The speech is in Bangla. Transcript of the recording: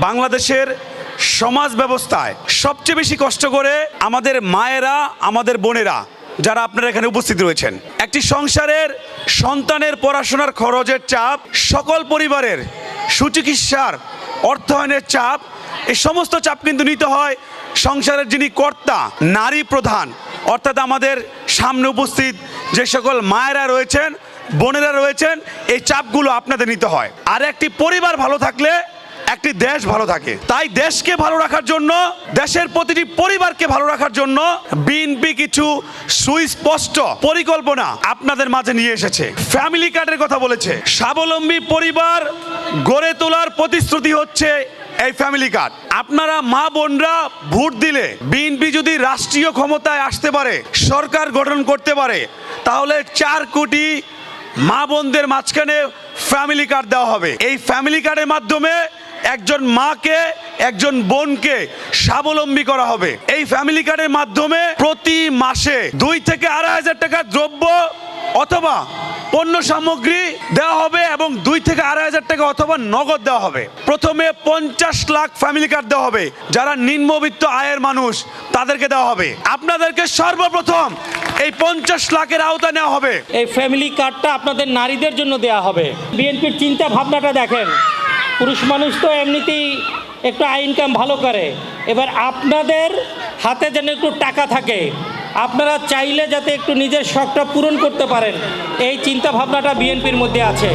বাংলাদেশের সমাজ ব্যবস্থায় সবচেয়ে বেশি কষ্ট করে আমাদের মায়েরা, আমাদের বোনেরা, যারা আপনারা এখানে উপস্থিত রয়েছেন। একটি সংসারের সন্তানের পড়াশোনার খরচের চাপ, সকল পরিবারের সুচিকিৎসার অর্থায়নের চাপ, এই সমস্ত চাপ কিন্তু নিতে হয় সংসারের যিনি কর্তা, নারী প্রধান, অর্থাৎ আমাদের সামনে উপস্থিত যে সকল মায়েরা রয়েছেন, বোনেরা রয়েছেন, এই চাপগুলো আপনাদের নিতে হয়। আর একটি পরিবার ভালো থাকলে একটি দেশ ভালো থাকে। তাই দেশকে ভালো রাখার জন্য, দেশের প্রতিটি পরিবারকে ভালো রাখার জন্য বিএনপি কিছু সুস্পষ্ট পরিকল্পনা আপনাদের মাঝে নিয়ে এসেছে। ফ্যামিলি কার্ডের কথা বলেছে। স্বাবলম্বী পরিবার গড়ে তোলার প্রতিশ্রুতি হচ্ছে এই ফ্যামিলি কার্ড। আপনারা মা বোনরা ভোট দিলে বিএনপি যদি রাষ্ট্রীয় ক্ষমতায় আসতে পারে, সরকার গঠন করতে পারে, তাহলে 4 কোটি মা বোনদের মাঝখানে ফ্যামিলি কার্ড দেওয়া হবে। এই ফ্যামিলি কার্ডের মাধ্যমে একজন মাকে, একজন বোনকে স্বাবলম্বী করা হবে। এই ফ্যামিলি কার্ডের মাধ্যমে প্রতি মাসে 2 থেকে 2,500 টাকা দ্রব্য অথবা পণ্য সামগ্রী দেওয়া হবে এবং 2 থেকে 2,500 টাকা অথবা নগদ দেওয়া হবে। প্রথমে 50 লাখ ফ্যামিলি কার্ড দেওয়া হবে। যারা নিম্নবিত্ত আয়ের মানুষ তাদেরকে দেওয়া হবে। আপনাদেরকে সর্বপ্রথম এই 50 লাখের আওতা নেওয়া হবে। এই ফ্যামিলি কার্ডটা আপনাদের নারীদের জন্য দেওয়া হবে। বিএনপির চিন্তা ভাবনাটা দেখেন, পুরুষ মানুষ তো এমনিতেই একটু আয় ইনকাম ভালো করে, এবার আপনাদের হাতে যেন একটু টাকা থাকে, আপনারা চাইলে যাতে একটু নিজের শখটা পূরণ করতে পারেন, এই চিন্তা ভাবনাটা বিএনপির মধ্যে আছে।